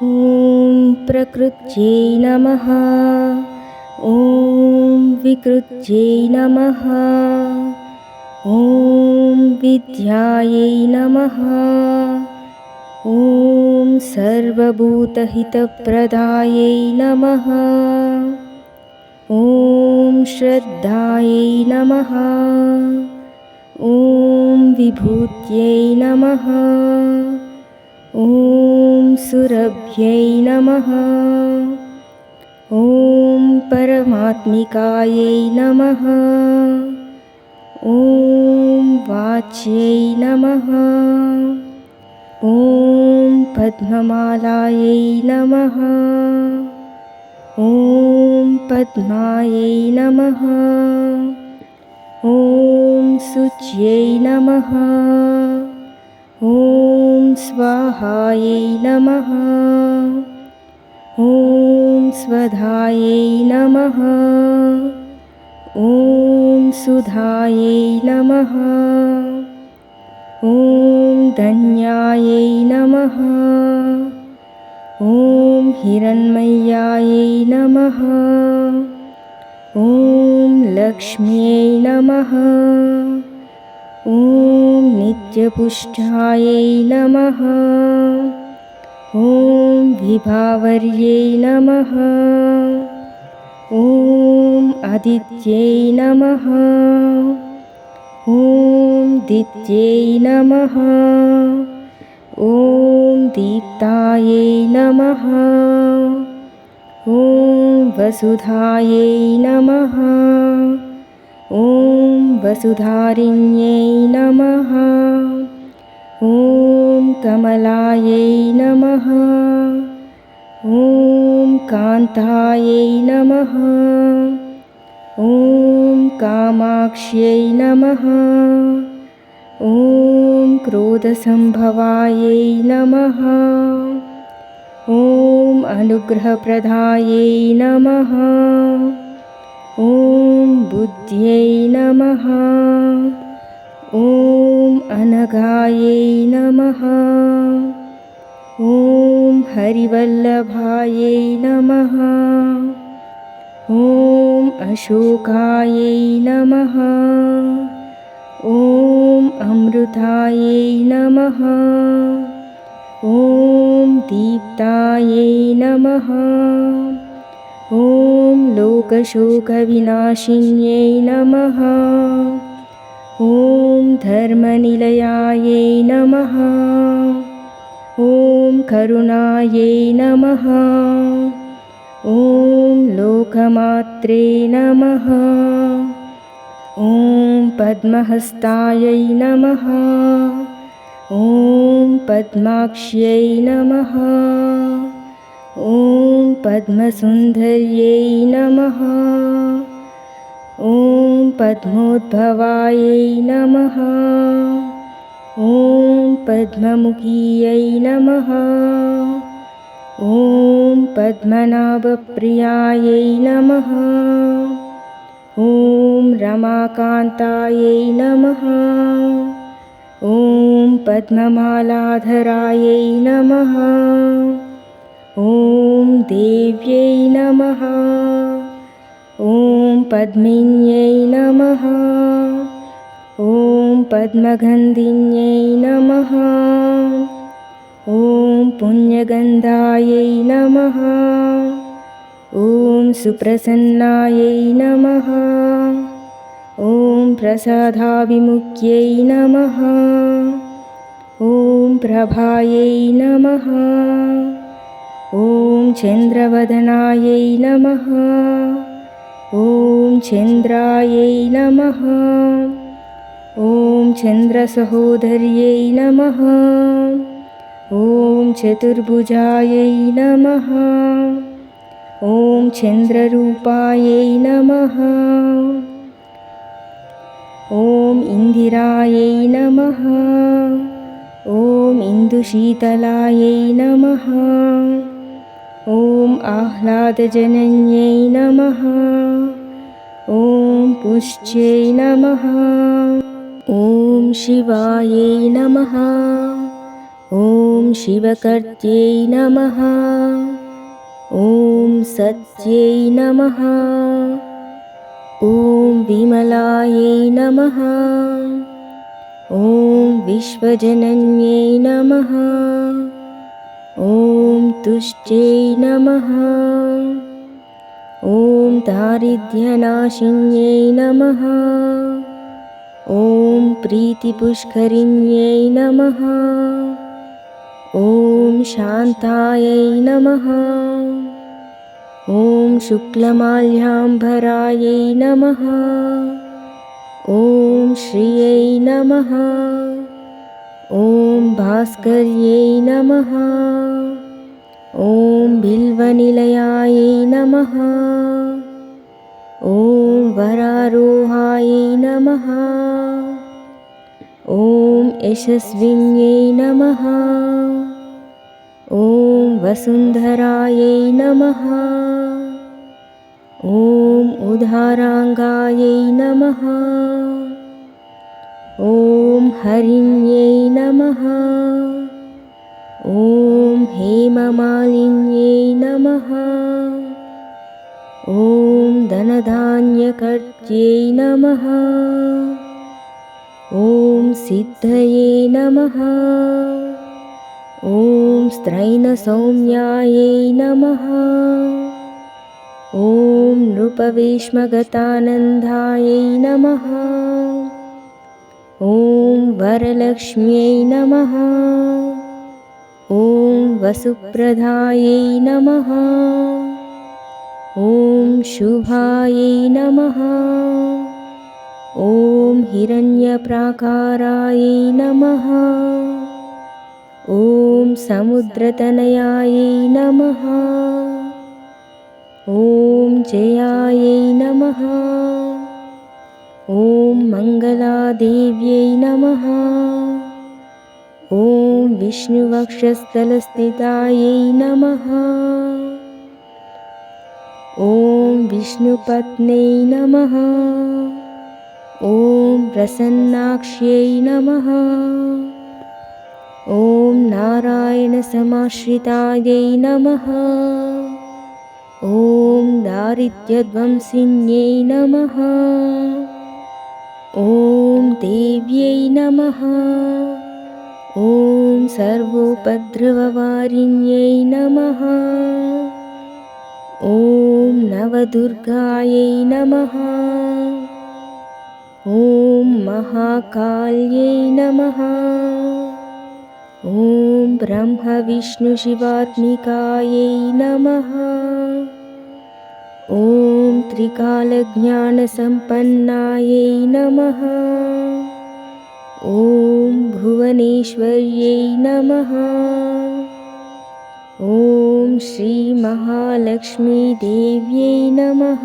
ॐ प्रकृत्यै नमः। ॐ विकृत्यै नमः। ॐ विद्यायै नमः। ॐ सर्वभूतहितप्रदायै नमः। ॐ श्रद्धायै नमः। ॐ विभूत्यै नमः। ॐ सुरभ्यै नमः। ॐ परमात्मिकायै नमः। ॐ वाच्यै नमः। ॐ पद्ममालायै नमः। ॐ पद्मायै नमः। ॐ शुच्यै नमः। ॐ स्वाहायै नमः। ॐ स्वधायै नमः। ॐ सुधायै नमः। ॐ धन्यायै नमः। ॐ हिरण्मयायै नमः। ॐ लक्ष्म्यै नमः। ॐ नित्यपुष्टायै नमः। ॐ विभावर्यै नमः। ॐ आदित्यै नमः। ॐ दित्यै नमः। ॐ दीप्तायै नमः। ॐ वसुधायै नमः। ॐ वसुधारिण्यै नमः। ॐ कमलायै नमः। ॐ कान्तायै नमः। ॐ कामाक्ष्यै नमः। ॐ क्रोधसम्भवायै नमः। ॐ अनुग्रहप्रदायै नमः। ॐ बुद्ध्यै नमः। ॐ अनघायै नमः। ॐ हरिवल्लभायै नमः। ॐ अशोकायै नमः। ॐ अमृतायै नमः। ॐ दीप्तायै नमः। ॐ लोकशोकविनाशिन्यै नमः। ॐ धर्मनिलयायै नमः। ॐ करुणायै नमः। ॐ लोकमात्रे नमः। ॐ पद्महस्तायै नमः। ॐ पद्माक्ष्यै नमः। ॐ पद्मसुन्दर्यै नमः। ॐ पद्मोद्भवायै नमः। ॐ पद्ममुखीयै नमः। ॐ पद्मनाभप्रियायै नमः। ॐ रमाकान्तायै नमः। ॐ पद्ममालाधरायै नमः। ॐ देव्यै नमः। ॐ पद्मिन्यै नमः। ॐ पद्मगन्धिन्यै नमः। ॐ पुण्यगन्धायै नमः। ॐ सुप्रसन्नायै नमः। ॐ प्रसादाभिमुख्यै नमः। ॐ प्रभायै नमः। ॐ चन्द्रवदनायै नमः। ॐ चन्द्रायै नमः। ॐ चन्द्रसहोदर्यै नमः। ॐ चतुर्भुजायै नमः। ॐ चन्द्ररूपायै नमः। ॐ इन्दिरायै नमः। ॐ इन्दुशीतलायै नमः। ॐ आह्लादजनन्यै नमः। ॐ पुष्ट्यै नमः। ॐ शिवायै नमः। ॐ शिवकर्त्यै नमः। ॐ सत्यै नमः। ॐ विमलायै नमः। ॐ विश्वजनन्यै नमः। ॐ तुष्ट्यै नमः। ॐ दारिद्र्यनाशिन्यै नमः। ॐ प्रीतिपुष्करिण्यै नमः। ॐ शान्तायै नमः। ॐ शुक्लमाल्याम्बरायै नमः। ॐ श्रियै नमः। ॐ भास्कर्यै नमः। ॐ बिल्वनिलयायै नमः। ॐ वरारोहायै नमः। ॐ यशस्विन्यै नमः। ॐ वसुन्धरायै नमः। ॐ उदाराङ्गायै नमः। ॐ हरिण्यै नमः। ॐ हेममालिन्यै नमः। ॐ धनधान्यकर्त्यै नमः। ॐ सिद्धये नमः। ॐ स्त्रैणसौम्यायै नमः। ॐ नृपवेश्मगतानन्दायै नमः। ॐ वरलक्ष्म्यै नमः। ॐ वसुप्रदायै नमः। ॐ शुभायै नमः। ॐ हिरण्यप्राकारायै नमः। ॐ समुद्रतनयायै नमः। ॐ जयायै नमः। ॐ मङ्गलादेव्यै नमः। ॐ विष्णुवक्षस्थलस्थितायै नमः। ॐ विष्णुपत्न्यै नमः। ॐ प्रसन्नाक्ष्यै नमः। ॐ नारायणसमाश्रितायै नमः। ॐ दारिद्र्यध्वंसिन्यै नमः। ॐ देव्यै नमः। ॐ सर्वोपद्रववारिण्यै नमः। ॐ नवदुर्गायै नमः। ॐ महाकाल्यै नमः। ॐ ब्रह्मविष्णुशिवात्मिकायै नमः। ॐ त्रिकालज्ञानसम्पन्नायै नमः। ॐ भुवनेश्वर्यै नमः। ॐ श्रीमहालक्ष्मीदेव्यै नमः।